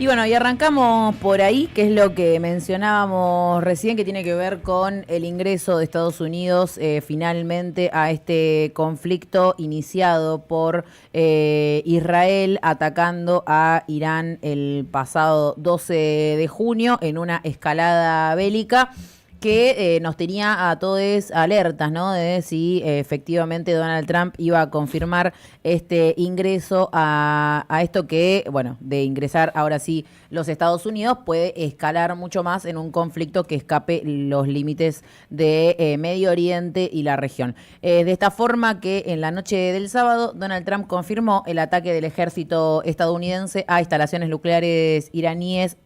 Y bueno, y arrancamos por ahí, que es lo que mencionábamos recién, que tiene que ver con el ingreso de Estados Unidos finalmente a este conflicto iniciado por Israel atacando a Irán el pasado 12 de junio en una escalada bélica que nos tenía a todos alertas, ¿no? De si efectivamente Donald Trump iba a confirmar este ingreso a esto que, bueno, de ingresar ahora sí los Estados Unidos puede escalar mucho más en un conflicto que escape los límites de Medio Oriente y la región. De esta forma que en la noche del sábado Donald Trump confirmó el ataque del ejército estadounidense a instalaciones nucleares iraníes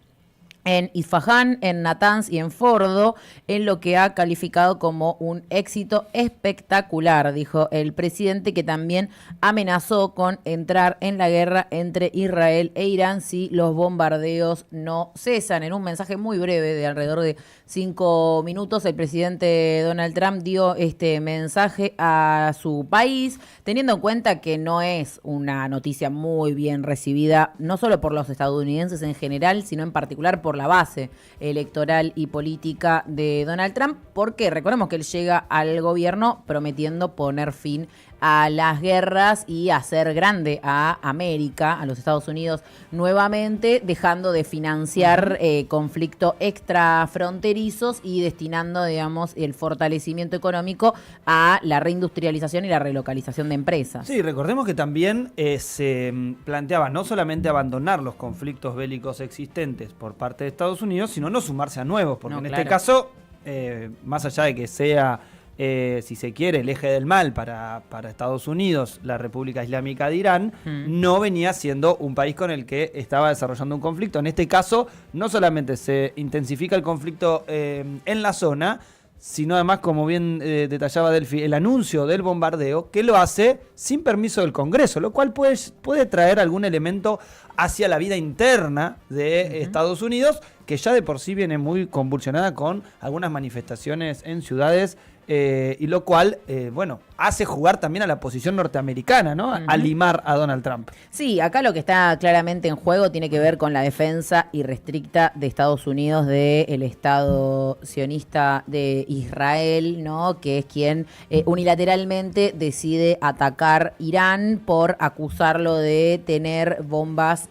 en Isfahán, en Natanz y en Fordo, en lo que ha calificado como un éxito espectacular, dijo el presidente, que también amenazó con entrar en la guerra entre Israel e Irán si los bombardeos no cesan. En un mensaje muy breve de alrededor de 5 minutos, el presidente Donald Trump dio este mensaje a su país, teniendo en cuenta que no es una noticia muy bien recibida, no solo por los estadounidenses en general, sino en particular por la base electoral y política de Donald Trump, porque recordemos que él llega al gobierno prometiendo poner fin a las guerras y hacer grande a América, a los Estados Unidos nuevamente, dejando de financiar conflictos extrafronterizos y destinando, digamos, el fortalecimiento económico a la reindustrialización y la relocalización de empresas. Sí, recordemos que también se planteaba no solamente abandonar los conflictos bélicos existentes por parte de Estados Unidos, sino no sumarse a nuevos, porque en este caso, más allá de que sea si se quiere, el eje del mal para Estados Unidos, la República Islámica de Irán, no venía siendo un país con el que estaba desarrollando un conflicto. En este caso, no solamente se intensifica el conflicto en la zona, sino además, como bien detallaba Delphi, el anuncio del bombardeo, que lo hace sin permiso del Congreso, lo cual puede traer algún elemento hacia la vida interna de Estados Unidos, que ya de por sí viene muy convulsionada con algunas manifestaciones en ciudades, y lo cual, bueno, hace jugar también a la posición norteamericana, ¿no? A limar a Donald Trump. Sí, acá lo que está claramente en juego tiene que ver con la defensa irrestricta de Estados Unidos del Estado sionista de Israel, ¿no? Que es quien unilateralmente decide atacar Irán por acusarlo de tener bombas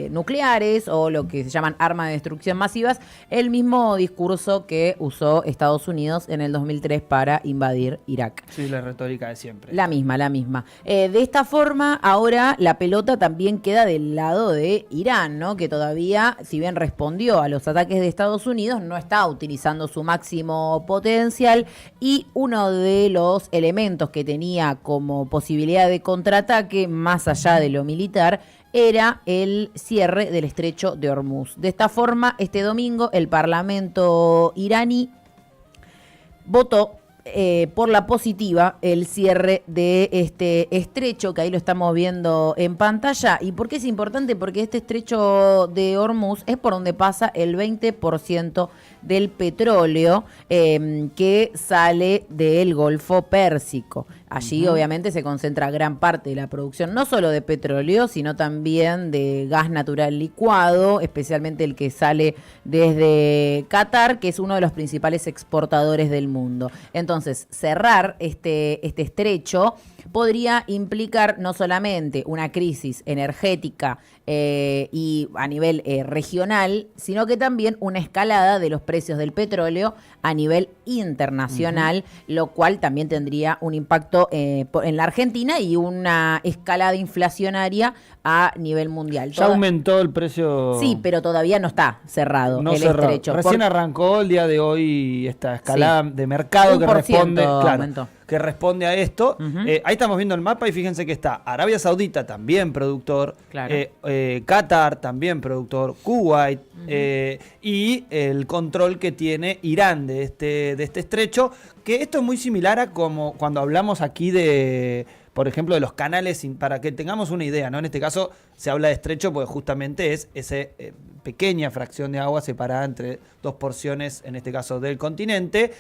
nucleares o lo que se llaman armas de destrucción masivas, el mismo discurso que usó Estados Unidos en el 2003 para invadir Irak. Sí, la retórica de siempre. La misma. De esta forma, ahora la pelota también queda del lado de Irán, ¿no? Que todavía, si bien respondió a los ataques de Estados Unidos, no está utilizando su máximo potencial, y uno de los elementos que tenía como posibilidad de contraataque, más allá de lo militar, era el cierre del estrecho de Hormuz. De esta forma, este domingo, el Parlamento iraní votó por la positiva el cierre de este estrecho, que ahí lo estamos viendo en pantalla. ¿Y por qué es importante? Porque este estrecho de Hormuz es por donde pasa el 20% del petróleo que sale del Golfo Pérsico. Allí obviamente se concentra gran parte de la producción, no solo de petróleo, sino también de gas natural licuado, especialmente el que sale desde Qatar, que es uno de los principales exportadores del mundo. Entonces, cerrar este estrecho podría implicar no solamente una crisis energética y a nivel regional, sino que también una escalada de los precios del petróleo a nivel internacional, lo cual también tendría un impacto en la Argentina y una escalada inflacionaria a nivel mundial. Ya aumentó el precio. Sí, pero todavía no está cerrado el estrecho. Recién arrancó el día de hoy esta escalada de mercado que responde a esto. Ahí estamos viendo el mapa y fíjense que está Arabia Saudita, también productor, Qatar, también productor, Kuwait, y el control que tiene Irán de este estrecho, que esto es muy similar a como cuando hablamos aquí de por ejemplo, de los canales, para que tengamos una idea, ¿no? En este caso se habla de estrecho porque justamente es esa pequeña fracción de agua separada entre dos porciones, en este caso del continente,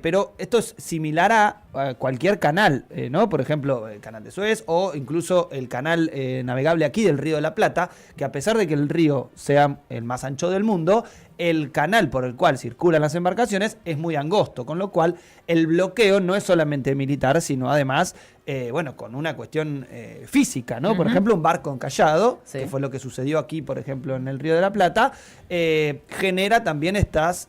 pero esto es similar a cualquier canal, ¿no? Por ejemplo, el canal de Suez o incluso el canal navegable aquí del Río de la Plata, que a pesar de que el río sea el más ancho del mundo, el canal por el cual circulan las embarcaciones es muy angosto, con lo cual el bloqueo no es solamente militar, sino además, con una cuestión física, ¿no? Por ejemplo, un barco encallado, que fue lo que sucedió aquí, por ejemplo, en el Río de la Plata, genera también estas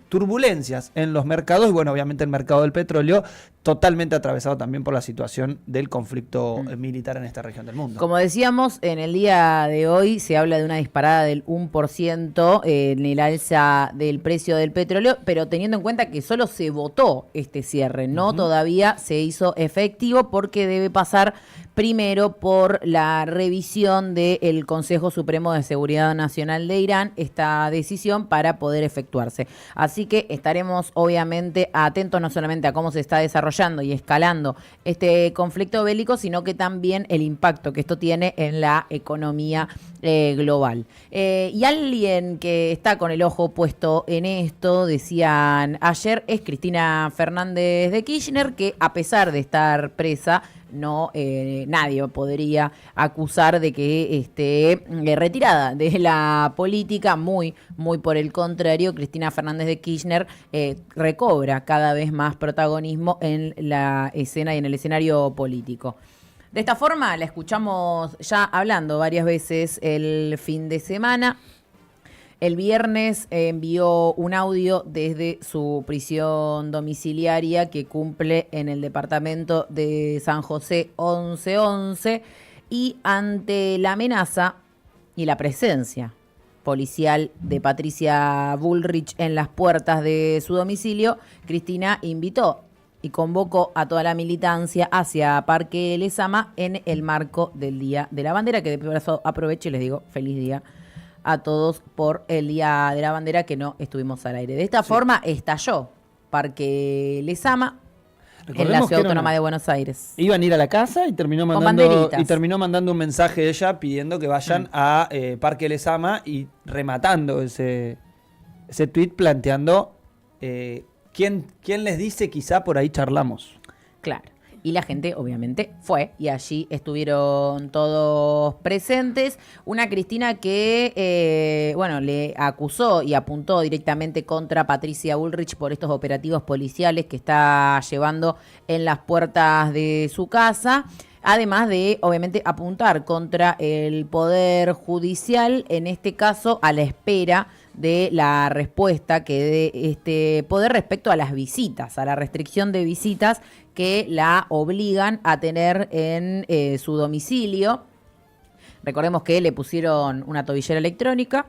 turbulencias en los mercados y, bueno, obviamente el mercado del petróleo totalmente atravesado también por la situación del conflicto militar en esta región del mundo. Como decíamos, en el día de hoy se habla de una disparada del 1% en el alza del precio del petróleo, pero teniendo en cuenta que solo se votó este cierre, no todavía se hizo efectivo porque debe pasar primero por la revisión del Consejo Supremo de Seguridad Nacional de Irán, esta decisión para poder efectuarse. Así que estaremos obviamente atentos no solamente a cómo se está desarrollando y escalando este conflicto bélico, sino que también el impacto que esto tiene en la economía global. Y alguien que está con el ojo puesto en esto, decían ayer, es Cristina Fernández de Kirchner, que a pesar de estar presa, nadie podría acusar de que esté retirada de la política, muy por el contrario. Cristina Fernández de Kirchner recobra cada vez más protagonismo en la escena y en el escenario político. De esta forma la escuchamos ya hablando varias veces el fin de semana. El viernes envió un audio desde su prisión domiciliaria que cumple en el departamento de San José 1111 y ante la amenaza y la presencia policial de Patricia Bullrich en las puertas de su domicilio, Cristina invitó y convocó a toda la militancia hacia Parque Lezama en el marco del Día de la Bandera, que de paso aprovecho y les digo feliz día a todos por el Día de la Bandera, que no estuvimos al aire. De esta forma estalló Parque Lezama en la Ciudad Autónoma de Buenos Aires. Iban a ir a la casa y terminó mandando un mensaje de ella pidiendo que vayan a Parque Lezama y rematando ese tuit planteando ¿quién les dice quizá por ahí charlamos? Claro. Y la gente, obviamente, fue y allí estuvieron todos presentes. Una Cristina que, le acusó y apuntó directamente contra Patricia Bullrich por estos operativos policiales que está llevando en las puertas de su casa. Además de, obviamente, apuntar contra el Poder Judicial, en este caso a la espera de la respuesta que dé este poder respecto a las visitas, a la restricción de visitas que la obligan a tener en su domicilio. Recordemos que le pusieron una tobillera electrónica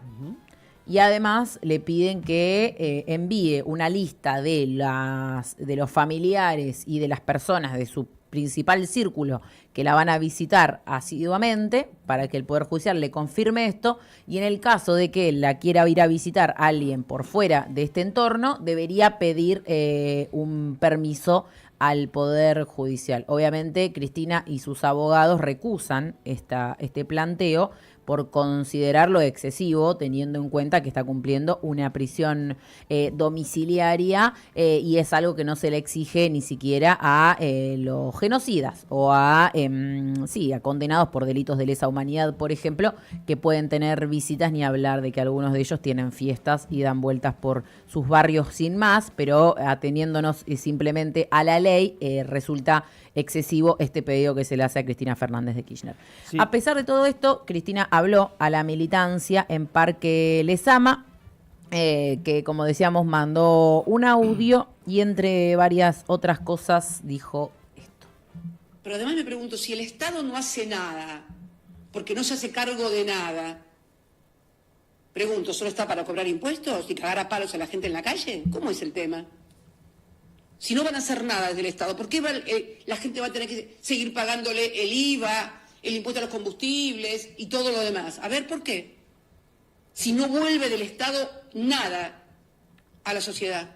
y además le piden que envíe una lista de los familiares y de las personas de su principal círculo que la van a visitar asiduamente para que el Poder Judicial le confirme esto, y en el caso de que la quiera ir a visitar a alguien por fuera de este entorno, debería pedir un permiso al Poder Judicial. Obviamente Cristina y sus abogados recusan este planteo por considerarlo excesivo, teniendo en cuenta que está cumpliendo una prisión domiciliaria y es algo que no se le exige ni siquiera a los genocidas o a condenados por delitos de lesa humanidad, por ejemplo, que pueden tener visitas, ni hablar de que algunos de ellos tienen fiestas y dan vueltas por sus barrios sin más, pero ateniéndonos simplemente a la ley, resulta excesivo este pedido que se le hace a Cristina Fernández de Kirchner. Sí. A pesar de todo esto, Cristina habló a la militancia en Parque Lezama, que como decíamos mandó un audio y entre varias otras cosas dijo esto. Pero además me pregunto, si el Estado no hace nada, porque no se hace cargo de nada, pregunto, ¿solo está para cobrar impuestos y cagar a palos a la gente en la calle? ¿Cómo es el tema? Si no van a hacer nada desde el Estado, ¿por qué la gente va a tener que seguir pagándole el IVA, el impuesto a los combustibles y todo lo demás? A ver, ¿por qué? Si no vuelve del Estado nada a la sociedad,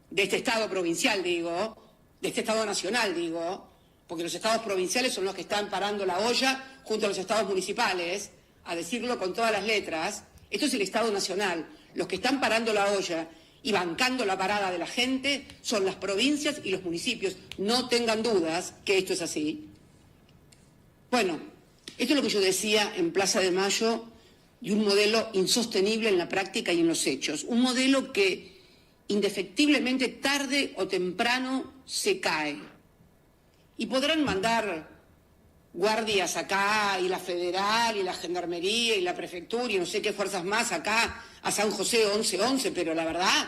de este Estado provincial, digo, de este Estado nacional, digo, porque los estados provinciales son los que están parando la olla junto a los estados municipales, a decirlo con todas las letras. Esto es el Estado Nacional. Los que están parando la olla y bancando la parada de la gente son las provincias y los municipios. No tengan dudas que esto es así. Bueno, esto es lo que yo decía en Plaza de Mayo, de un modelo insostenible en la práctica y en los hechos. Un modelo que indefectiblemente tarde o temprano se cae. Y podrán mandar guardias acá, y la Federal, y la Gendarmería, y la Prefectura, y no sé qué fuerzas más acá, a San José 1111, pero la verdad,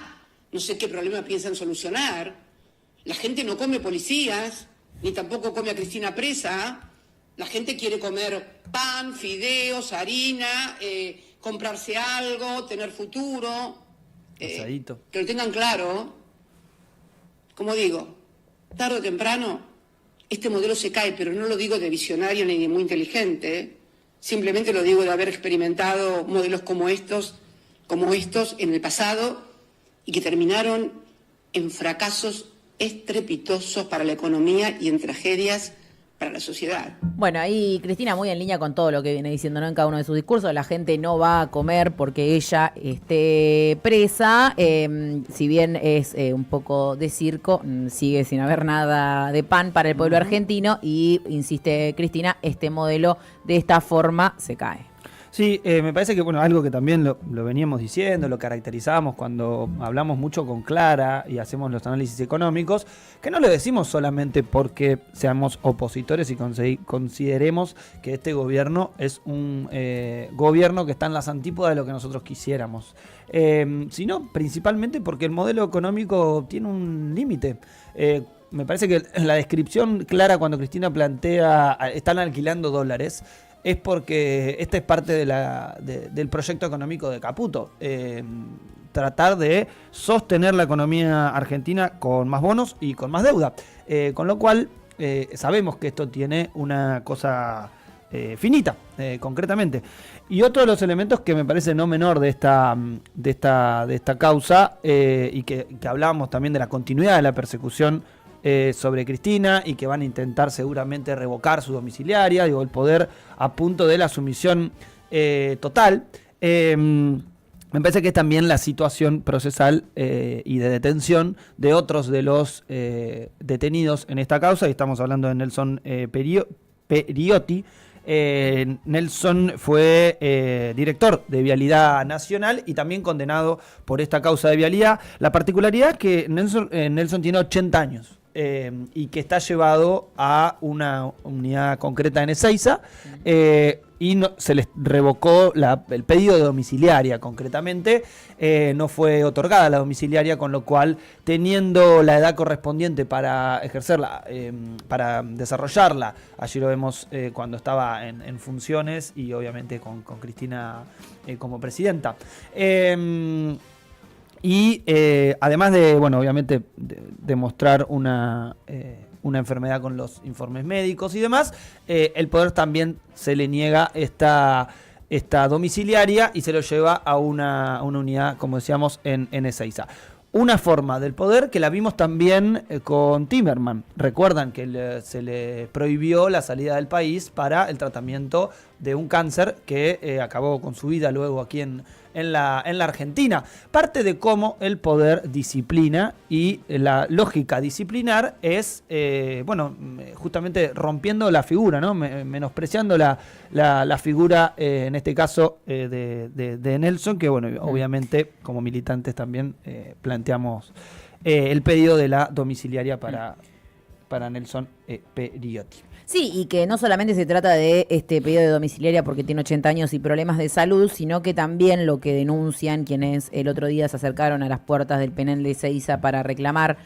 no sé qué problema piensan solucionar. La gente no come policías, ni tampoco come a Cristina presa. La gente quiere comer pan, fideos, harina, comprarse algo, tener futuro. Que lo tengan claro. Como digo, tarde o temprano, este modelo se cae, pero no lo digo de visionario ni de muy inteligente. Simplemente lo digo de haber experimentado modelos como estos en el pasado y que terminaron en fracasos estrepitosos para la economía y en tragedias para la sociedad. Bueno, ahí Cristina muy en línea con todo lo que viene diciendo, ¿no? En cada uno de sus discursos. La gente no va a comer porque ella esté presa. Si bien es un poco de circo, sigue sin haber nada de pan para el pueblo argentino y, insiste Cristina, este modelo de esta forma se cae. Sí, me parece que bueno, algo que también lo veníamos diciendo, lo caracterizamos cuando hablamos mucho con Clara y hacemos los análisis económicos, que no lo decimos solamente porque seamos opositores y consideremos que este gobierno es un gobierno que está en las antípodas de lo que nosotros quisiéramos, sino principalmente porque el modelo económico tiene un límite. Me parece que la descripción clara cuando Cristina plantea están alquilando dólares, es porque esta es parte del proyecto económico de Caputo. Tratar de sostener la economía argentina con más bonos y con más deuda. Con lo cual, sabemos que esto tiene una cosa finita, concretamente. Y otro de los elementos que me parece no menor de esta causa, y que hablábamos también de la continuidad de la persecución sobre Cristina y que van a intentar seguramente revocar su domiciliaria, el poder a punto de la sumisión total. Me parece que es también la situación procesal y de detención de otros de los detenidos en esta causa, y estamos hablando de Nelson Periotti. Nelson fue director de Vialidad Nacional y también condenado por esta causa de vialidad. La particularidad es que Nelson tiene 80 años. Y que está llevado a una unidad concreta en Ezeiza, y se les revocó el pedido de domiciliaria concretamente, no fue otorgada la domiciliaria, con lo cual, teniendo la edad correspondiente para ejercerla, para desarrollarla, allí lo vemos cuando estaba en funciones y obviamente con Cristina como presidenta. Y además de, bueno, obviamente demostrar una enfermedad con los informes médicos y demás, el poder también se le niega esta domiciliaria y se lo lleva a una unidad, como decíamos, en Ezeiza. Una forma del poder que la vimos también con Timerman. Recuerdan que se le prohibió la salida del país para el tratamiento de un cáncer que acabó con su vida luego aquí en la Argentina. Parte de cómo el poder disciplina y la lógica disciplinar es, justamente rompiendo la figura, ¿no? Menospreciando la figura, en este caso, de Nelson, que bueno, obviamente como militantes también planteamos el pedido de la domiciliaria para Nelson Periotti. Sí, y que no solamente se trata de este pedido de domiciliaria porque tiene 80 años y problemas de salud, sino que también lo que denuncian quienes el otro día se acercaron a las puertas del penal de Ezeiza para reclamar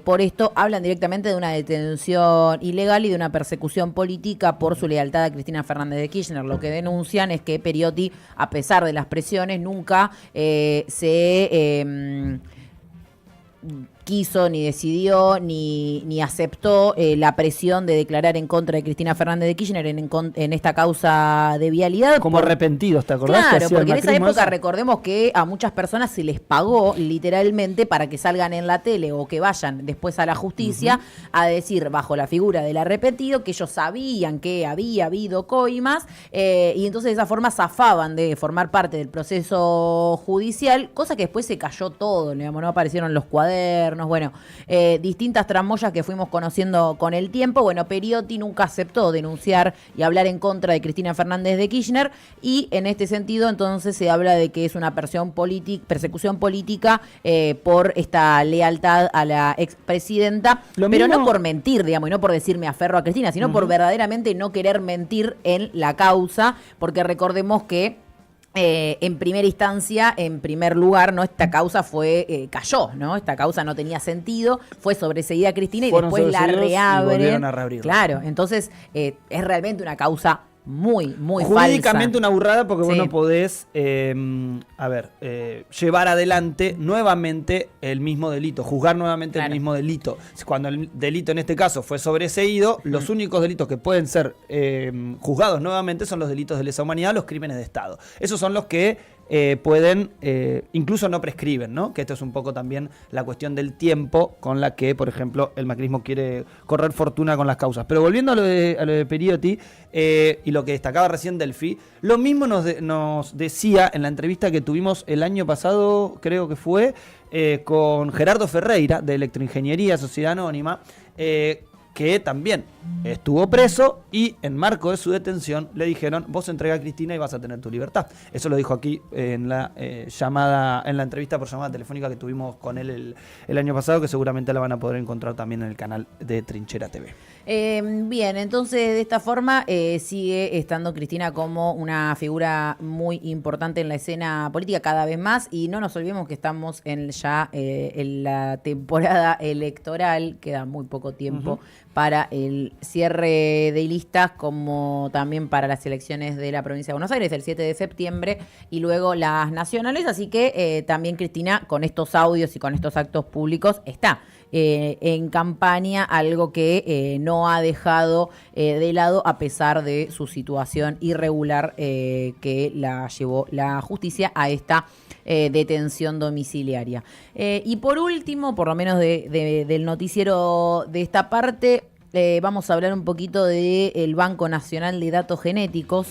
por esto, hablan directamente de una detención ilegal y de una persecución política por su lealtad a Cristina Fernández de Kirchner. Lo que denuncian es que Periotti, a pesar de las presiones, nunca quiso, ni decidió, ni aceptó la presión de declarar en contra de Cristina Fernández de Kirchner en esta causa de vialidad. Como arrepentidos, ¿te acordás? Claro, porque en esa época eso? recordemos que a muchas personas se les pagó literalmente para que salgan en la tele o que vayan después a la justicia a decir, bajo la figura del arrepentido, que ellos sabían que había habido coimas y entonces de esa forma zafaban de formar parte del proceso judicial, cosa que después se cayó todo, digamos, no aparecieron los cuadernos, bueno, distintas tramoyas que fuimos conociendo con el tiempo. Bueno, Periotti nunca aceptó denunciar y hablar en contra de Cristina Fernández de Kirchner y en este sentido entonces se habla de que es una persecución política por esta lealtad a la expresidenta, pero no por mentir, digamos, y no por decir me aferro a Cristina, sino por verdaderamente no querer mentir en la causa, porque recordemos que en primera instancia, en primer lugar, ¿no? Esta causa cayó, ¿no? Esta causa no tenía sentido, fue sobreseída Cristina y después la reabren. Volvieron a reabrirla. Claro, entonces es realmente una causa muy jurídicamente falsa. una burrada porque vos no podés llevar adelante nuevamente el mismo delito, juzgar nuevamente el mismo delito. Cuando el delito en este caso fue sobreseído, los únicos delitos que pueden ser juzgados nuevamente son los delitos de lesa humanidad, los crímenes de Estado. Esos son los que pueden, incluso no prescriben, ¿no? Que esto es un poco también la cuestión del tiempo con la que, por ejemplo, el macrismo quiere correr fortuna con las causas. Pero volviendo a lo de Periotti y lo que destacaba recién Delphi, lo mismo nos decía en la entrevista que tuvimos el año pasado, creo que fue, con Gerardo Ferreira, de Electroingeniería, Sociedad Anónima, que también estuvo preso y en marco de su detención le dijeron, vos entrega a Cristina y vas a tener tu libertad. Eso lo dijo aquí en la entrevista por llamada telefónica que tuvimos con él el año pasado, que seguramente la van a poder encontrar también en el canal de Trinchera TV. Bien, entonces de esta forma sigue estando Cristina como una figura muy importante en la escena política cada vez más, y no nos olvidemos que estamos en la temporada electoral, queda muy poco tiempo para el cierre de listas, como también para las elecciones de la provincia de Buenos Aires el 7 de septiembre y luego las nacionales, así que también Cristina con estos audios y con estos actos públicos está en campaña, algo que no ha dejado de lado a pesar de su situación irregular que la llevó la justicia a esta detención domiciliaria. Y por último, por lo menos del noticiero de esta parte, vamos a hablar un poquito del Banco Nacional de Datos Genéticos,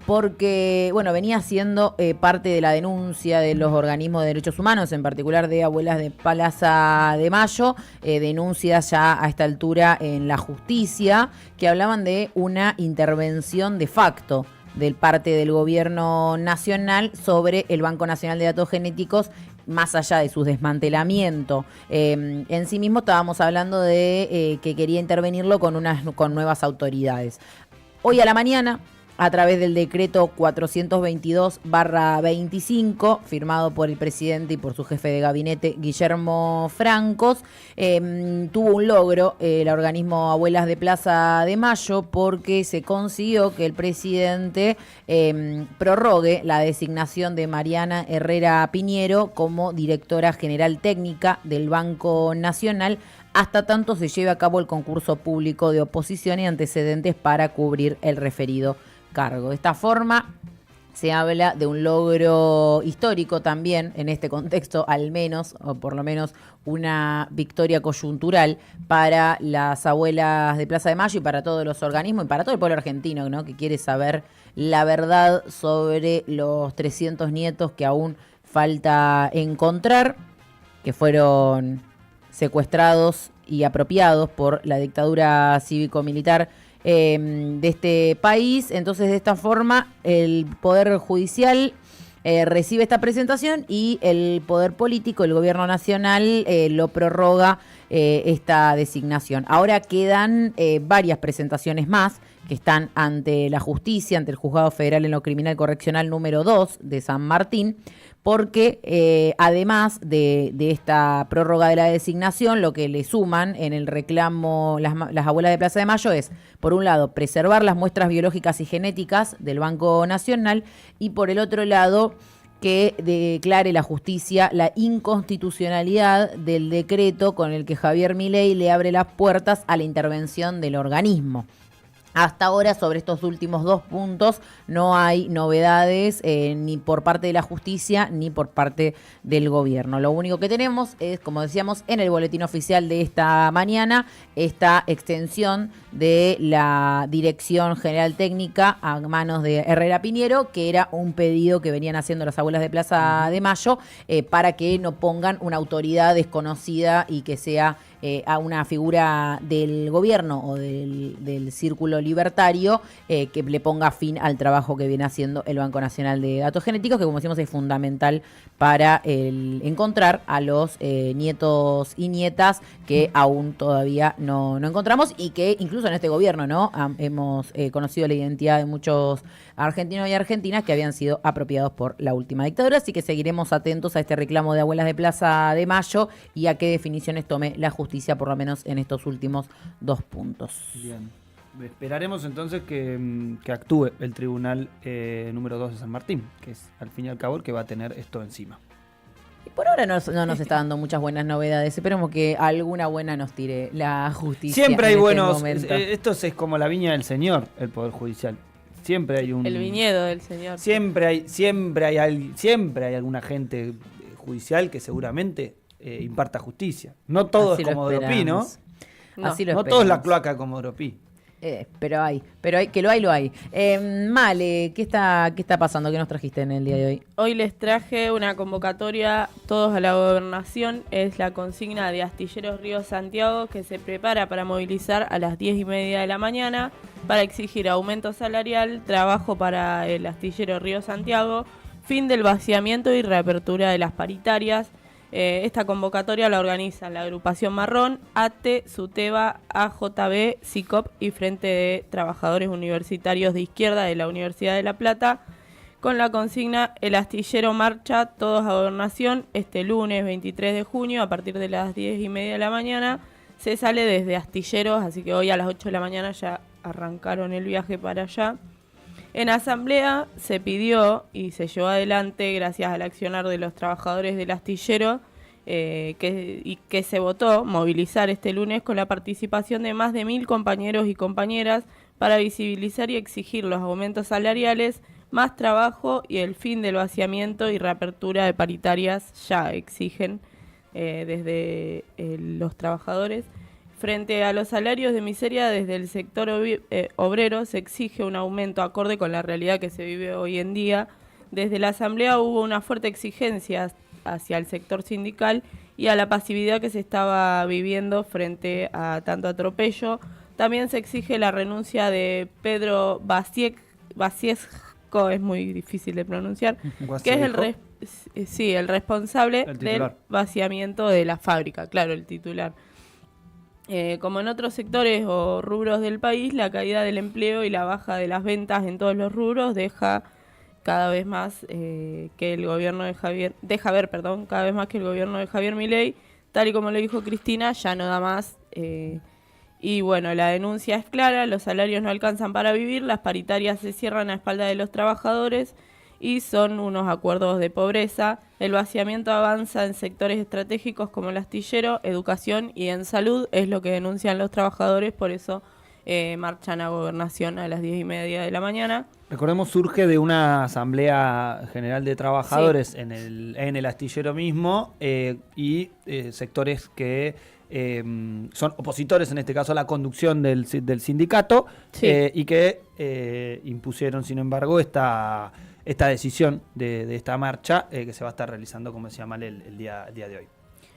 porque, bueno, venía siendo parte de la denuncia de los organismos de derechos humanos, en particular de Abuelas de Plaza de Mayo, denuncias ya a esta altura en la justicia, que hablaban de una intervención de facto del parte del gobierno nacional sobre el Banco Nacional de Datos Genéticos, más allá de su desmantelamiento. En sí mismo estábamos hablando de que quería intervenirlo con nuevas autoridades. Hoy a la mañana, a través del decreto 422/25, firmado por el presidente y por su jefe de gabinete, Guillermo Francos, tuvo un logro el organismo Abuelas de Plaza de Mayo, porque se consiguió que el presidente prorrogue la designación de Mariana Herrera Piñero como directora general técnica del Banco Nacional, hasta tanto se lleve a cabo el concurso público de oposición y antecedentes para cubrir el referido cargo. De esta forma se habla de un logro histórico también en este contexto, al menos, o por lo menos una victoria coyuntural para las Abuelas de Plaza de Mayo y para todos los organismos y para todo el pueblo argentino, ¿no?, que quiere saber la verdad sobre los 300 nietos que aún falta encontrar, que fueron secuestrados y apropiados por la dictadura cívico-militar de este país. Entonces, de esta forma, el Poder Judicial recibe esta presentación y el Poder Político, el Gobierno Nacional, lo prorroga esta designación. Ahora quedan varias presentaciones más que están ante la justicia, ante el Juzgado Federal en lo Criminal Correccional número 2 de San Martín, porque además de esta prórroga de la designación, lo que le suman en el reclamo las Abuelas de Plaza de Mayo es, por un lado, preservar las muestras biológicas y genéticas del Banco Nacional y, por el otro lado, que declare la justicia la inconstitucionalidad del decreto con el que Javier Milei le abre las puertas a la intervención del organismo. Hasta ahora, sobre estos últimos 2 puntos, no hay novedades ni por parte de la justicia ni por parte del gobierno. Lo único que tenemos es, como decíamos, en el boletín oficial de esta mañana, esta extensión de la Dirección General Técnica a manos de Herrera Piñero, que era un pedido que venían haciendo las abuelas de Plaza de Mayo para que no pongan una autoridad desconocida y que sea a una figura del gobierno o del círculo libertario que le ponga fin al trabajo que viene haciendo el Banco Nacional de Datos Genéticos, que como decimos es fundamental para encontrar a los nietos y nietas que aún todavía no encontramos y que incluso en este gobierno no hemos conocido la identidad de muchos argentinos y argentinas que habían sido apropiados por la última dictadura, así que seguiremos atentos a este reclamo de abuelas de Plaza de Mayo y a qué definiciones tome la justicia, por lo menos en estos últimos 2 puntos. Bien. Esperaremos entonces que actúe el tribunal número 2 de San Martín, que es al fin y al cabo el que va a tener esto encima. Y por ahora no nos está dando muchas buenas novedades. Esperemos que alguna buena nos tire la justicia. Siempre hay buenos. Este Esto es como la viña del Señor, el Poder Judicial. Siempre hay un. El viñedo del Señor. Siempre hay alguna gente judicial que seguramente imparta justicia. No todos como Doropí, ¿no? Así lo no todos la cloaca como Doropí. Pero hay, que lo hay. Male, ¿qué está pasando? ¿Qué nos trajiste en el día de hoy? Hoy les traje una convocatoria, todos a la gobernación. Es la consigna de Astilleros Río Santiago, que se prepara para movilizar a las 10:30 de la mañana para exigir aumento salarial, trabajo para el astillero Río Santiago, fin del vaciamiento y reapertura de las paritarias. Esta convocatoria la organizan la Agrupación Marrón, ATE, SUTEBA, AJB, SICOP y Frente de Trabajadores Universitarios de Izquierda de la Universidad de La Plata, con la consigna El Astillero Marcha, todos a gobernación. Este lunes 23 de junio, a partir de las 10:30 de la mañana, se sale desde Astilleros, así que hoy a las 8 de la mañana ya arrancaron el viaje para allá. En asamblea se pidió y se llevó adelante, gracias al accionar de los trabajadores del astillero, que se votó movilizar este lunes con la participación de más de 1.000 compañeros y compañeras para visibilizar y exigir los aumentos salariales, más trabajo y el fin del vaciamiento y reapertura de paritarias. Ya exigen desde los trabajadores. Frente a los salarios de miseria, desde el sector obrero se exige un aumento acorde con la realidad que se vive hoy en día. Desde la Asamblea hubo una fuerte exigencia hacia el sector sindical y a la pasividad que se estaba viviendo frente a tanto atropello. También se exige la renuncia de Pedro Basiesco, es muy difícil de pronunciar, que es el responsable del vaciamiento de la fábrica, claro, el titular. Como en otros sectores o rubros del país, la caída del empleo y la baja de las ventas en todos los rubros deja vez más que el gobierno de Javier Milei, tal y como lo dijo Cristina, ya no da más. Y bueno, la denuncia es clara: los salarios no alcanzan para vivir, las paritarias se cierran a espalda de los trabajadores y son unos acuerdos de pobreza. El vaciamiento avanza en sectores estratégicos como el astillero, educación y en salud, es lo que denuncian los trabajadores, por eso marchan a gobernación a las 10:30 de la mañana. Recordemos, surge de una asamblea general de trabajadores, sí, en el astillero mismo, y sectores que son opositores, en este caso, a la conducción del sindicato, sí, y que impusieron, sin embargo, esta decisión de esta marcha que se va a estar realizando, como decía Mal, el día de hoy.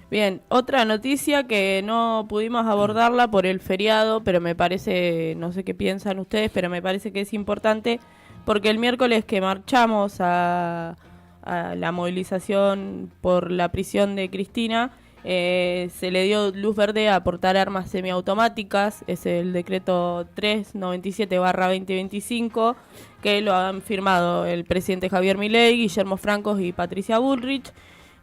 Bien, otra noticia que no pudimos abordarla por el feriado, pero me parece, no sé qué piensan ustedes, pero me parece que es importante, porque el miércoles que marchamos a la movilización por la prisión de Cristina, se le dio luz verde a aportar armas semiautomáticas. Es el decreto 397/2025, que lo han firmado el presidente Javier Milei, Guillermo Francos y Patricia Bullrich.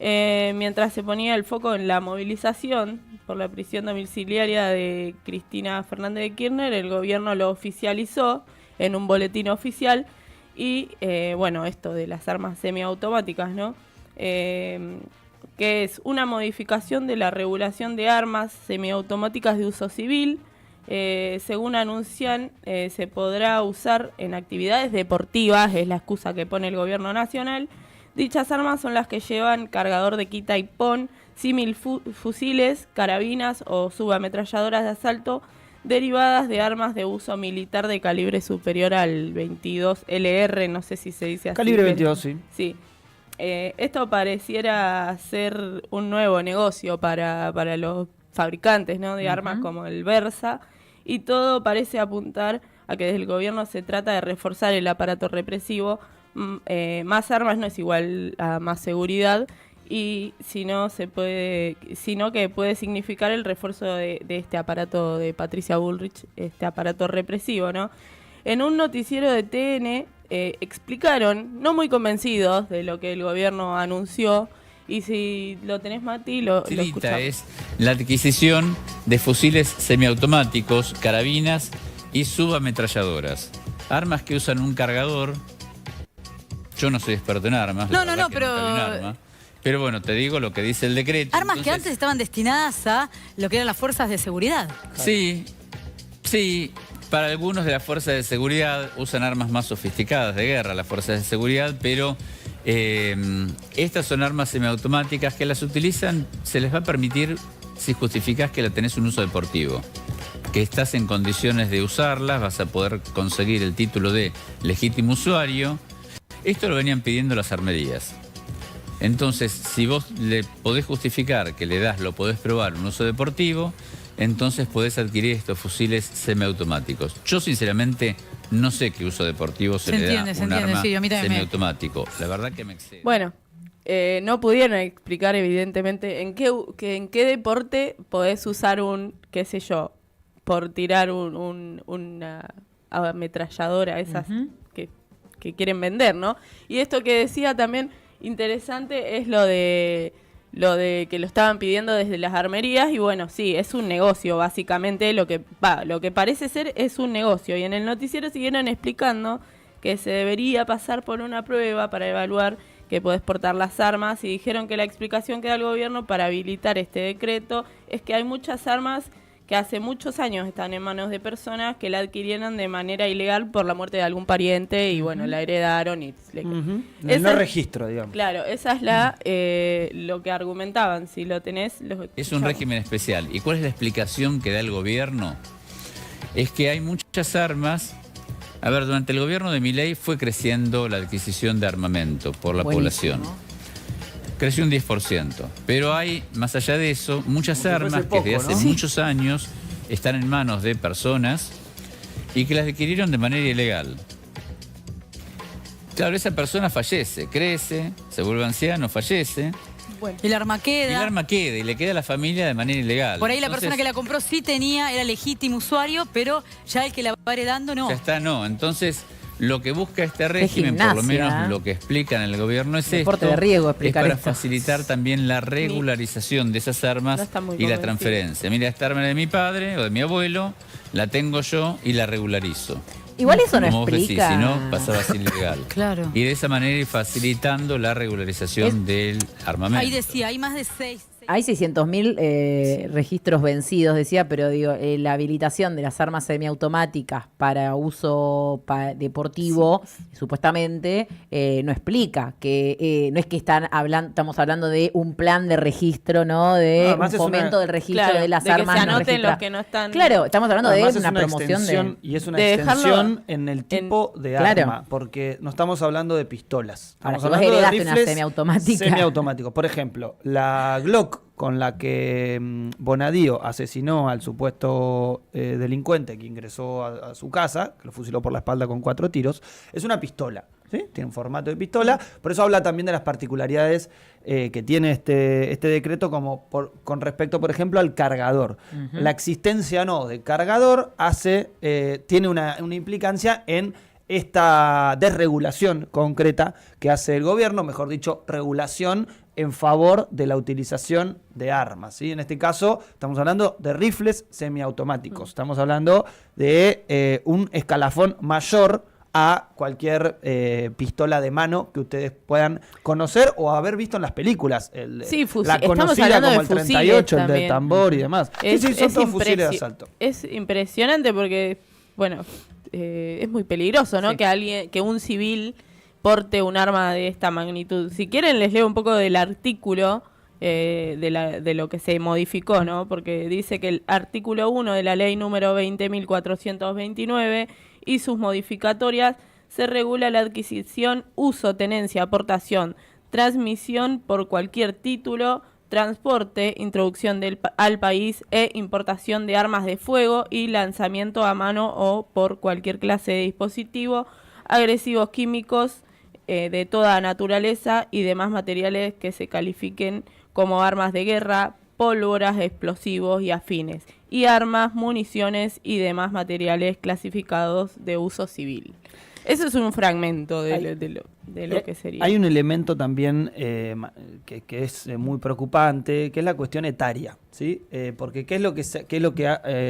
Mientras se ponía el foco en la movilización por la prisión domiciliaria de Cristina Fernández de Kirchner, el gobierno lo oficializó en un boletín oficial y bueno, esto de las armas semiautomáticas, ¿no? Que es una modificación de la regulación de armas semiautomáticas de uso civil. Según anuncian, se podrá usar en actividades deportivas, es la excusa que pone el gobierno nacional. Dichas armas son las que llevan cargador de quita y pon, símil fusiles, carabinas o subametralladoras de asalto derivadas de armas de uso militar de calibre superior al 22 LR, no sé si se dice así. Calibre 22, sí. Sí. Esto pareciera ser un nuevo negocio para los fabricantes, ¿no?, de armas como el Versa, y todo parece apuntar a que desde el gobierno se trata de reforzar el aparato represivo. Más armas no es igual a más seguridad, y sino que puede significar el refuerzo de este aparato de Patricia Bullrich, este aparato represivo, ¿no? En un noticiero de TN explicaron, no muy convencidos de lo que el gobierno anunció, y si lo tenés, Mati, lo escuchamos. Es la adquisición de fusiles semiautomáticos, carabinas y subametralladoras. Armas que usan un cargador. Yo no soy experto en armas. No, pero... Pero bueno, te digo lo que dice el decreto. Armas que antes estaban destinadas a lo que eran las fuerzas de seguridad. Sí, para algunos de las fuerzas de seguridad usan armas más sofisticadas de guerra, las fuerzas de seguridad, pero estas son armas semiautomáticas que las utilizan, se les va a permitir si justificás que la tenés un uso deportivo, que estás en condiciones de usarlas, vas a poder conseguir el título de legítimo usuario. Esto lo venían pidiendo las armerías. Entonces, si vos le podés justificar que le das, lo podés probar un uso deportivo, entonces podés adquirir estos fusiles semiautomáticos. Yo, sinceramente, no sé qué uso deportivo se le da a un arma semiautomático. La verdad que me excede. Bueno, no pudieron explicar, evidentemente, en qué deporte podés usar qué sé yo, por tirar una ametralladora, esas que quieren vender, ¿no? Y esto que decía también... interesante es lo de que lo estaban pidiendo desde las armerías, y bueno, sí, es un negocio básicamente, lo que parece ser es un negocio, y en el noticiero siguieron explicando que se debería pasar por una prueba para evaluar que podés portar las armas, y dijeron que la explicación que da el gobierno para habilitar este decreto es que hay muchas armas que hace muchos años están en manos de personas que la adquirieron de manera ilegal por la muerte de algún pariente y bueno, la heredaron y no registro, digamos. Claro, esa es lo que argumentaban, si lo tenés... Es un régimen especial. ¿Y cuál es la explicación que da el gobierno? Es que hay muchas armas... A ver, durante el gobierno de Milei fue creciendo la adquisición de armamento por la población. Creció un 10%, pero hay, más allá de eso, muchas armas que desde hace muchos años están en manos de personas y que las adquirieron de manera ilegal. Claro, esa persona fallece, crece, se vuelve anciano, fallece. Bueno. El arma queda. El arma queda y le queda a la familia de manera ilegal. Por ahí la persona que la compró sí era legítimo usuario, pero ya el que la va heredando no. Ya está, no. Entonces... Lo que busca este régimen, por lo menos lo que explican en el gobierno, es deporte de riesgo, es para facilitar también la regularización de esas armas y la transferencia. Mira, esta arma de mi padre o de mi abuelo, la tengo yo y la regularizo. Igual eso no Como explica. Vos decís, si no, pasaba a ser ilegal. Claro. Y de esa manera ir facilitando la regularización del armamento. Ahí decía, hay más de 6. Hay 600.000 registros vencidos, decía, pero digo, la habilitación de las armas semiautomáticas para uso deportivo, supuestamente, no explica que no es que estamos hablando de un plan de registro, ¿no? De un fomento del registro de las armas. Que se anoten los que no están. Claro, estamos hablando de una promoción de. Y es una extensión en el tipo de arma, porque no estamos hablando de pistolas. Estamos hablando de rifles semiautomáticos. Por ejemplo, la Glock con la que Bonadío asesinó al supuesto delincuente que ingresó a su casa, que lo fusiló por la espalda con 4 tiros, es una pistola, ¿sí? Tiene un formato de pistola, por eso habla también de las particularidades que tiene este decreto con respecto, por ejemplo, al cargador. La existencia de cargador tiene una implicancia en esta desregulación concreta que hace el gobierno, mejor dicho, regulación en favor de la utilización de armas, ¿sí? En este caso estamos hablando de rifles semiautomáticos, estamos hablando de un escalafón mayor a cualquier pistola de mano que ustedes puedan conocer o haber visto en las películas. Sí, la conocida hablando como de el 38, el de también. tambor y demás. Sí, son todos fusiles de asalto. Es impresionante porque, bueno, es muy peligroso, ¿no? Sí. Que un civil porte un arma de esta magnitud. Si quieren les leo un poco del artículo de lo que se modificó, ¿no? Porque dice que el artículo 1 de la ley número 20.429 y sus modificatorias se regula la adquisición, uso, tenencia, aportación, transmisión por cualquier título, transporte, introducción al país e importación de armas de fuego y lanzamiento a mano o por cualquier clase de dispositivo, agresivos químicos de toda naturaleza y demás materiales que se califiquen como armas de guerra, pólvoras, explosivos y afines, y armas, municiones y demás materiales clasificados de uso civil. Eso es un fragmento de lo que sería. Hay un elemento también que es muy preocupante, que es la cuestión etaria, ¿sí? Porque ¿qué es lo que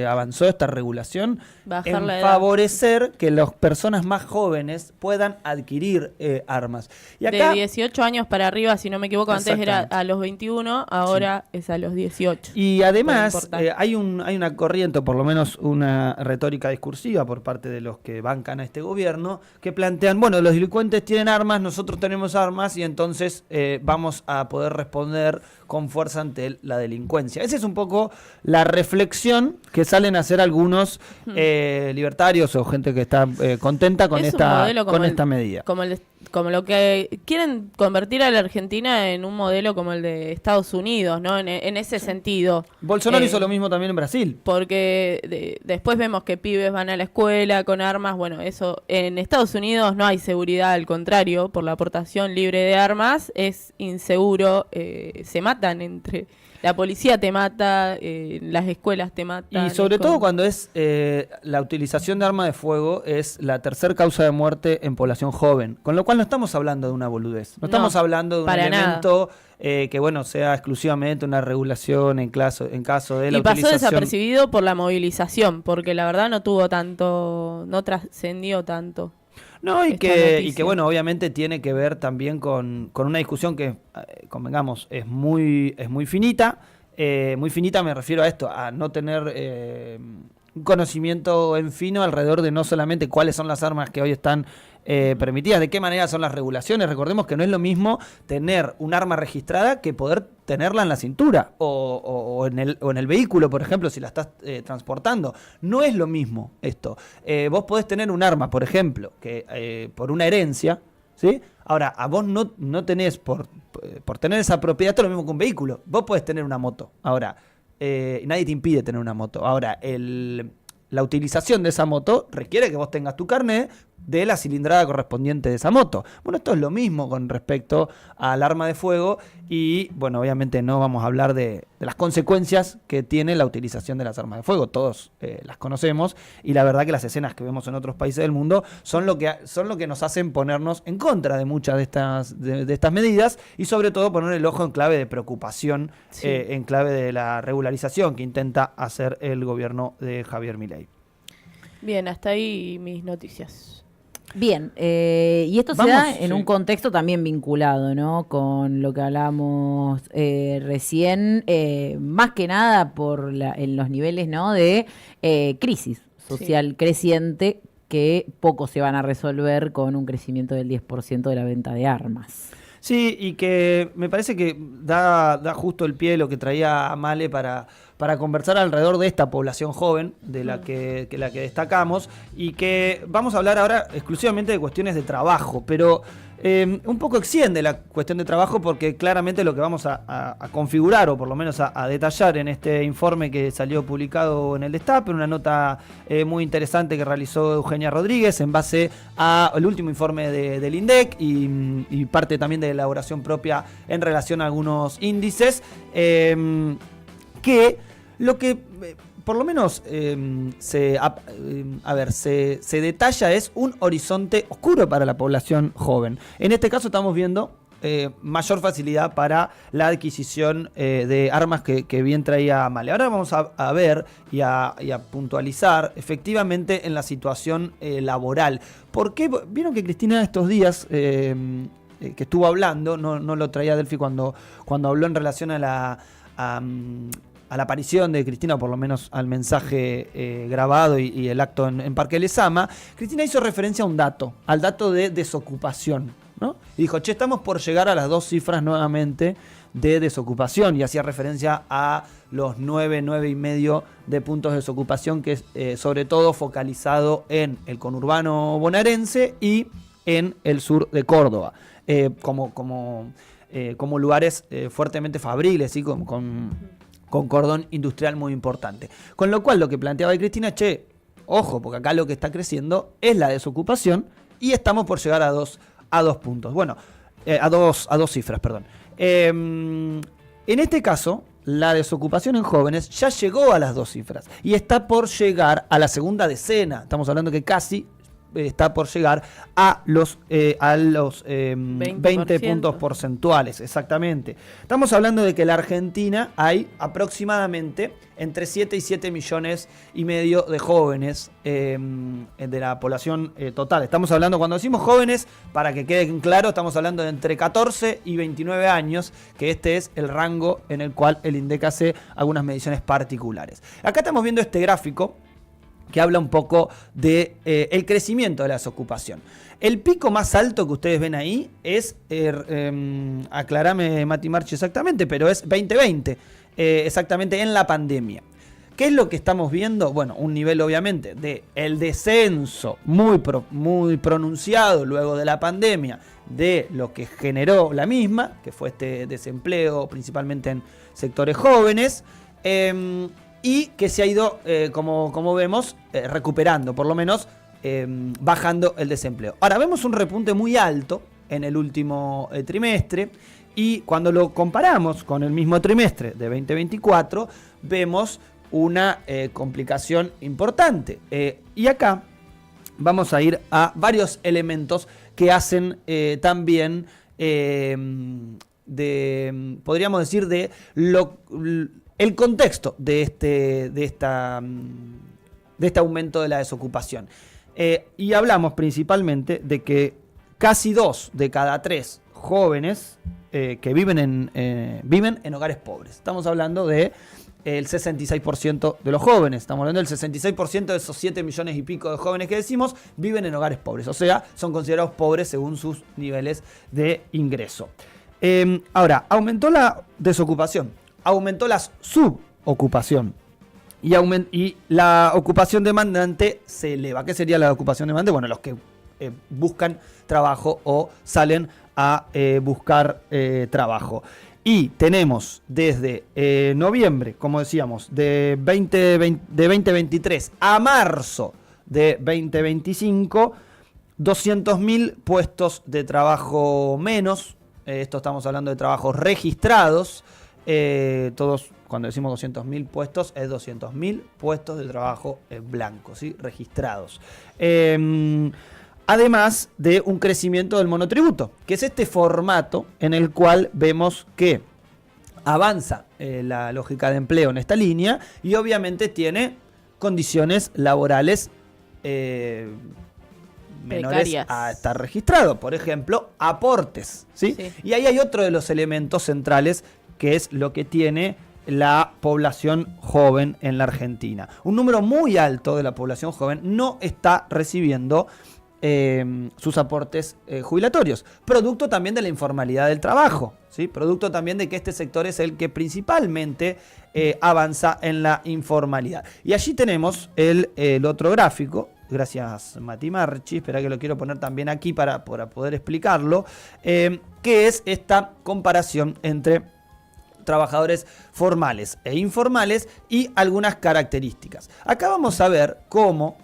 avanzó esta regulación? Bajar la edad. Favorecer que las personas más jóvenes puedan adquirir armas. Y acá, de 18 años para arriba, si no me equivoco, antes era a los 21, ahora es a los 18. Y además hay una corriente, o por lo menos una retórica discursiva por parte de los que bancan a este gobierno, que plantean, bueno, los delincuentes tienen armas, nosotros tenemos armas y entonces vamos a poder responder con fuerza ante la delincuencia. Esa es un poco la reflexión que salen a hacer algunos libertarios o gente que está contenta con esta medida. Como lo que quieren convertir a la Argentina en un modelo como el de Estados Unidos, ¿no? En ese sentido. Bolsonaro hizo lo mismo también en Brasil. Porque después vemos que pibes van a la escuela con armas. Bueno, eso en Estados Unidos no hay seguridad, al contrario, por la aportación libre de armas es inseguro, se matan entre... La policía te mata, las escuelas te matan. Y sobre todo cuando es la utilización de arma de fuego es la tercera causa de muerte en población joven. Con lo cual no estamos hablando de una boludez. No estamos hablando de un elemento que bueno sea exclusivamente una regulación en caso de la utilización. Y pasó desapercibido por la movilización, porque la verdad no trascendió tanto. No, y que bueno, obviamente tiene que ver también con una discusión que, convengamos, es muy finita. Muy finita me refiero a esto, a no tener un conocimiento en fino alrededor de no solamente cuáles son las armas que hoy están permitidas, de qué manera son las regulaciones. Recordemos que no es lo mismo tener un arma registrada que poder tenerla en la cintura o en el vehículo, por ejemplo, si la estás transportando. No es lo mismo esto. Vos podés tener un arma, por ejemplo, que por una herencia, ¿sí? Ahora, a vos no tenés, por tener esa propiedad, esto es lo mismo que un vehículo. Vos podés tener una moto. Ahora, nadie te impide tener una moto. Ahora, la utilización de esa moto requiere que vos tengas tu carnet de la cilindrada correspondiente de esa moto. Bueno, esto es lo mismo con respecto al arma de fuego y, bueno, obviamente no vamos a hablar de las consecuencias que tiene la utilización de las armas de fuego. Todos las conocemos y la verdad que las escenas que vemos en otros países del mundo son lo que nos hacen ponernos en contra de muchas de estas medidas y sobre todo poner el ojo en clave de preocupación, en clave de la regularización que intenta hacer el gobierno de Javier Milei. Bien, hasta ahí mis noticias. Bien, y esto se da en un contexto también vinculado, ¿no? Con lo que hablábamos recién, más que nada en los niveles, ¿no? De crisis social creciente que poco se van a resolver con un crecimiento del 10% de la venta de armas. Sí, y que me parece que da justo el pie lo que traía Amale para conversar alrededor de esta población joven de la que destacamos y que vamos a hablar ahora exclusivamente de cuestiones de trabajo, pero un poco extiende la cuestión de trabajo porque claramente lo que vamos a configurar o por lo menos a detallar en este informe que salió publicado en el Destape, una nota muy interesante que realizó Eugenia Rodríguez en base al último informe del INDEC y parte también de elaboración propia en relación a algunos índices, que lo que por lo menos se detalla es un horizonte oscuro para la población joven. En este caso estamos viendo mayor facilidad para la adquisición de armas que bien traía Male. Ahora vamos a ver y a puntualizar efectivamente en la situación laboral. ¿Por qué? Vieron que Cristina estos días que estuvo hablando, no lo traía Delphi cuando habló en relación a la aparición de Cristina, o por lo menos al mensaje grabado y el acto en Parque Lezama. Cristina hizo referencia a un dato, al dato de desocupación, ¿no? Y dijo, estamos por llegar a las 2 cifras nuevamente de desocupación, y hacía referencia a los 9,5 de puntos de desocupación, que es sobre todo focalizado en el conurbano bonaerense y en el sur de Córdoba, como lugares fuertemente fabriles, ¿sí? con cordón industrial muy importante. Con lo cual, lo que planteaba Cristina, ojo, porque acá lo que está creciendo es la desocupación y estamos por llegar a dos puntos. Bueno, a dos cifras, perdón. En este caso, la desocupación en jóvenes ya llegó a las 2 cifras y está por llegar a la segunda decena. Estamos hablando que casi está por llegar a los 20 puntos porcentuales, exactamente. Estamos hablando de que en la Argentina hay aproximadamente entre 7 y 7 millones y medio de jóvenes de la población total. Estamos hablando, cuando decimos jóvenes, para que queden claro, estamos hablando de entre 14 y 29 años, que este es el rango en el cual el INDEC hace algunas mediciones particulares. Acá estamos viendo este gráfico que habla un poco de el crecimiento de la desocupación. El pico más alto que ustedes ven ahí es, aclarame Mati Marchi exactamente, pero es 2020, exactamente en la pandemia. ¿Qué es lo que estamos viendo? Bueno, un nivel obviamente de el descenso muy pronunciado luego de la pandemia de lo que generó la misma, que fue este desempleo principalmente en sectores jóvenes, y que se ha ido, como vemos, recuperando, por lo menos bajando el desempleo. Ahora vemos un repunte muy alto en el último trimestre, y cuando lo comparamos con el mismo trimestre de 2024, vemos una complicación importante. Y acá vamos a ir a varios elementos que hacen también podríamos decir, de el contexto de este aumento de la desocupación. Y hablamos principalmente de que casi 2 de cada 3 jóvenes que viven en hogares pobres. Estamos hablando de el 66% de los jóvenes. Estamos hablando del 66% de esos 7 millones y pico de jóvenes que decimos viven en hogares pobres. O sea, son considerados pobres según sus niveles de ingreso. Ahora, aumentó la desocupación, aumentó la subocupación y la ocupación demandante se eleva. ¿Qué sería la ocupación demandante? Bueno, los que buscan trabajo o salen a buscar trabajo. Y tenemos desde noviembre, como decíamos, de 2023 a marzo de 2025, 200.000 puestos de trabajo menos. Esto estamos hablando de trabajos registrados. Todos, cuando decimos 200.000 puestos, es 200.000 puestos de trabajo blancos, ¿sí? Registrados. Además de un crecimiento del monotributo, que es este formato en el cual vemos que avanza la lógica de empleo en esta línea y obviamente tiene condiciones laborales menores precarias a estar registrado. Por ejemplo, aportes, ¿sí? Sí. Y ahí hay otro de los elementos centrales, que es lo que tiene la población joven en la Argentina. Un número muy alto de la población joven no está recibiendo sus aportes jubilatorios, producto también de la informalidad del trabajo, ¿sí? Producto también de que este sector es el que principalmente avanza en la informalidad. Y allí tenemos el otro gráfico. Gracias, Mati Marchi. Espera, que lo quiero poner también aquí para poder explicarlo, que es esta comparación entre trabajadores formales e informales y algunas características. Acá vamos a ver cómo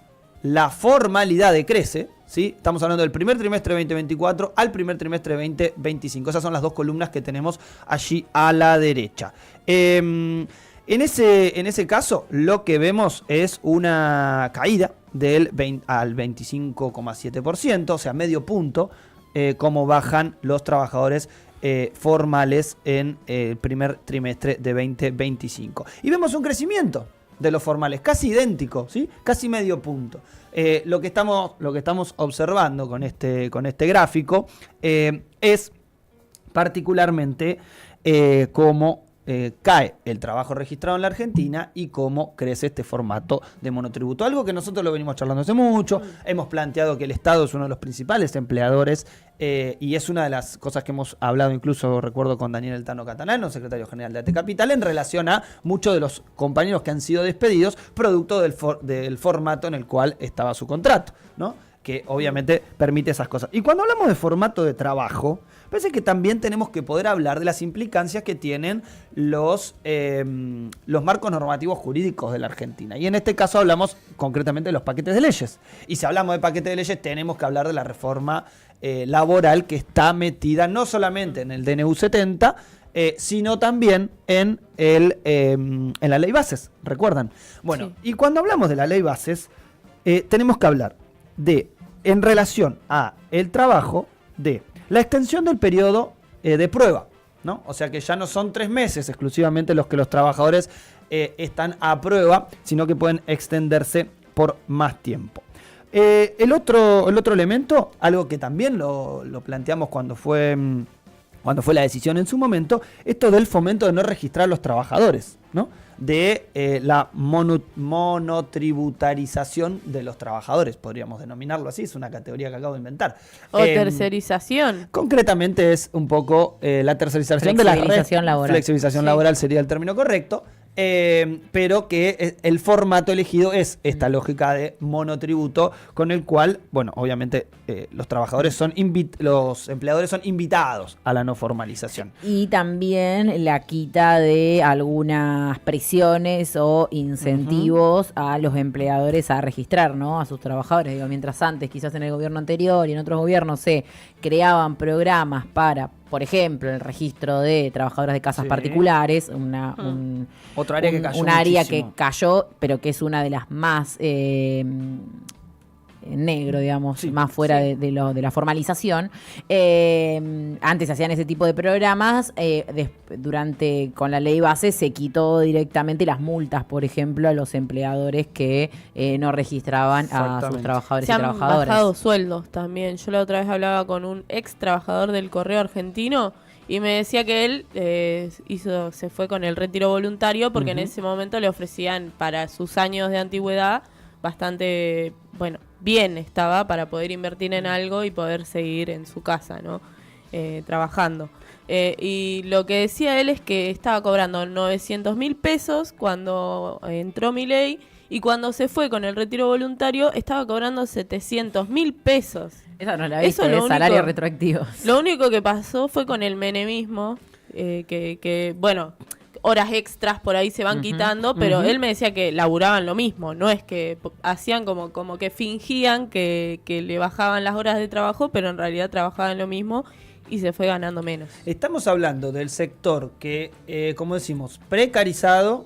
la formalidad decrece, ¿sí? Estamos hablando del primer trimestre de 2024 al primer trimestre de 2025. Esas son las dos columnas que tenemos allí a la derecha. En ese caso, lo que vemos es una caída del 20 al 25,7%, o sea, medio punto, cómo bajan los trabajadores formales en el primer trimestre de 2025. Y vemos un crecimiento de los formales, casi idéntico, ¿sí? Casi medio punto. Lo que estamos observando con este gráfico es particularmente cómo cae el trabajo registrado en la Argentina y cómo crece este formato de monotributo. Algo que nosotros lo venimos charlando hace mucho. Hemos planteado que el Estado es uno de los principales empleadores y es una de las cosas que hemos hablado, incluso recuerdo con Daniel Eltano Catanano, secretario general de AT Capital, en relación a muchos de los compañeros que han sido despedidos producto del formato en el cual estaba su contrato, ¿no? Que obviamente permite esas cosas. Y cuando hablamos de formato de trabajo, parece que también tenemos que poder hablar de las implicancias que tienen los marcos normativos jurídicos de la Argentina. Y en este caso hablamos concretamente de los paquetes de leyes. Y si hablamos de paquetes de leyes, tenemos que hablar de la reforma laboral que está metida no solamente en el DNU 70, sino también en la ley bases, ¿recuerdan? Bueno, sí. Y cuando hablamos de la ley bases, tenemos que hablar en relación a el trabajo, de la extensión del periodo de prueba, ¿no? O sea que ya no son 3 meses exclusivamente los que los trabajadores están a prueba, sino que pueden extenderse por más tiempo. El otro elemento, algo que también lo planteamos cuando fue la decisión en su momento, esto del fomento de no registrar a los trabajadores, ¿no? De la monotributarización de los trabajadores, podríamos denominarlo así, es una categoría que acabo de inventar. O tercerización. Concretamente es un poco la tercerización de la flexibilización laboral. Flexibilización laboral sería el término correcto. Pero que el formato elegido es esta lógica de monotributo, con el cual, bueno, obviamente los trabajadores los empleadores son invitados a la no formalización. Y también la quita de algunas presiones o incentivos a los empleadores a registrar, ¿no? A sus trabajadores. Digo, mientras antes, quizás en el gobierno anterior y en otros gobiernos se creaban programas para, por ejemplo, el registro de trabajadores de casas particulares, otro área que cayó. Un área que cayó, pero que es una de las más negro, digamos, más fuera de la formalización. Antes se hacían ese tipo de programas, con la ley base se quitó directamente las multas, por ejemplo, a los empleadores que no registraban a sus trabajadores y trabajadoras. Se han bajado sueldos también. Yo la otra vez hablaba con un ex trabajador del Correo Argentino y me decía que él se fue con el retiro voluntario porque en ese momento le ofrecían para sus años de antigüedad bastante, bien estaba para poder invertir en algo y poder seguir en su casa, ¿no? Trabajando. Y lo que decía él es que estaba cobrando 900.000 pesos cuando entró Milei y cuando se fue con el retiro voluntario estaba cobrando 700.000 pesos. Eso no la viste, es salario retroactivo. Lo único que pasó fue con el menemismo, horas extras por ahí se van quitando, pero él me decía que laburaban lo mismo, no es que hacían como que fingían que le bajaban las horas de trabajo, pero en realidad trabajaban lo mismo y se fue ganando menos. Estamos hablando del sector que, como decimos, precarizado,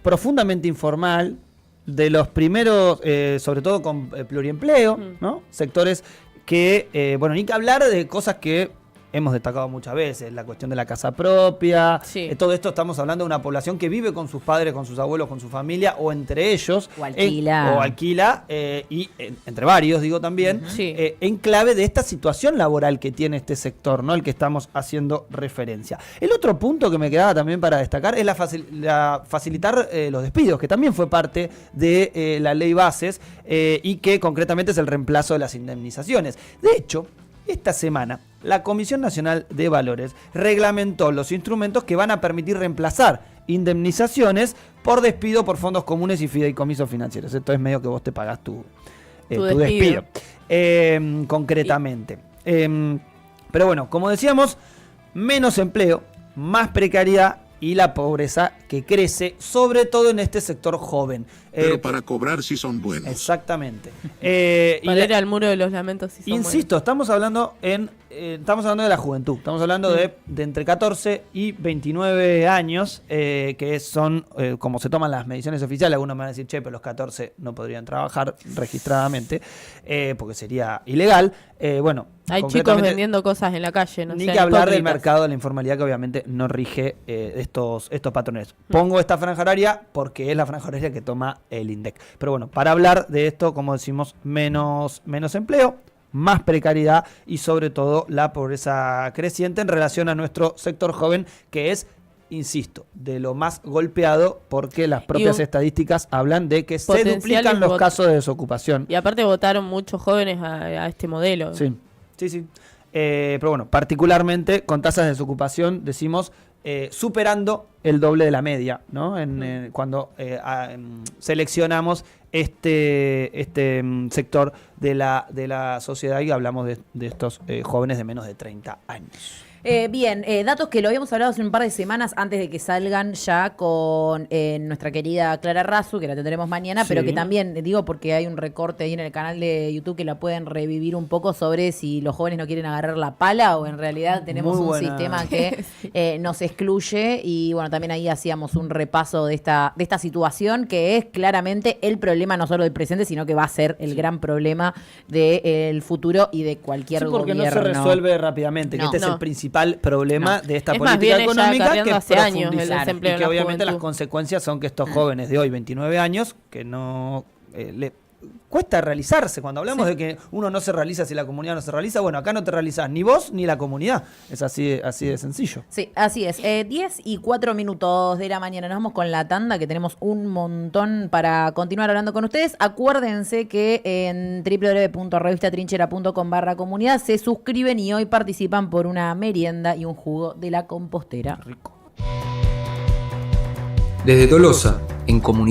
profundamente informal, de los primeros, sobre todo con pluriempleo, ¿no? Sectores que, ni que hablar de cosas que hemos destacado muchas veces, la cuestión de la casa propia, todo esto estamos hablando de una población que vive con sus padres, con sus abuelos, con su familia, o entre ellos. O alquila. Y entre varios, digo también, en clave de esta situación laboral que tiene este sector, ¿no? El que estamos haciendo referencia. El otro punto que me quedaba también para destacar es facilitar los despidos, que también fue parte de la ley bases y que concretamente es el reemplazo de las indemnizaciones. De hecho, esta semana, la Comisión Nacional de Valores reglamentó los instrumentos que van a permitir reemplazar indemnizaciones por despido por fondos comunes y fideicomisos financieros. Esto es medio que vos te pagás tu despido. Concretamente. Pero bueno, como decíamos, menos empleo, más precariedad y la pobreza que crece, sobre todo en este sector joven. Pero para cobrar sí son buenos. Exactamente. Para ir al muro de los lamentos sí son insisto, buenos. Estamos hablando de la juventud. Estamos hablando de entre 14 y 29 años, que son, como se toman las mediciones oficiales, algunos me van a decir, pero los 14 no podrían trabajar registradamente, porque sería ilegal. Hay chicos concretamente, vendiendo cosas en la calle, no ni sean que hablar del hipócritas. mercado de la informalidad, que obviamente no rige estos patrones. Pongo esta franja horaria porque es la franja horaria que toma el INDEC. Pero bueno, para hablar de esto, como decimos, menos empleo, más precariedad y sobre todo la pobreza creciente en relación a nuestro sector joven, que es, insisto, de lo más golpeado, porque las propias estadísticas hablan de que se duplican los casos de desocupación. Y aparte votaron muchos jóvenes a este modelo. Sí. Pero bueno, particularmente con tasas de desocupación, decimos, superando el doble de la media, ¿no? Cuando seleccionamos este sector de la sociedad y hablamos de estos jóvenes de menos de 30 años. Bien, datos que lo habíamos hablado hace un par de semanas antes de que salgan ya con nuestra querida Clara Razu, que la tendremos mañana, pero que también, digo, porque hay un recorte ahí en el canal de YouTube que la pueden revivir un poco sobre si los jóvenes no quieren agarrar la pala o en realidad tenemos un sistema que nos excluye. Y bueno, también ahí hacíamos un repaso de esta situación, que es claramente el problema no solo del presente, sino que va a ser el gran problema del futuro y de cualquier porque gobierno. no se resuelve rápidamente, que este es el principal problema de esta política económica, que hace años el profundizar, desempleo y que en la obviamente las juventud. consecuencias son que estos jóvenes de hoy, 29 años, que no le cuesta realizarse. Cuando hablamos de que uno no se realiza si la comunidad no se realiza, bueno, acá no te realizás ni vos ni la comunidad. Es así de sencillo. Sí, así es. 10:04 de la mañana. Nos vamos con la tanda, que tenemos un montón para continuar hablando con ustedes. Acuérdense que en www.revistatrinchera.com/comunidad se suscriben y hoy participan por una merienda y un jugo de la compostera. Rico. Desde Tolosa, en comunidad.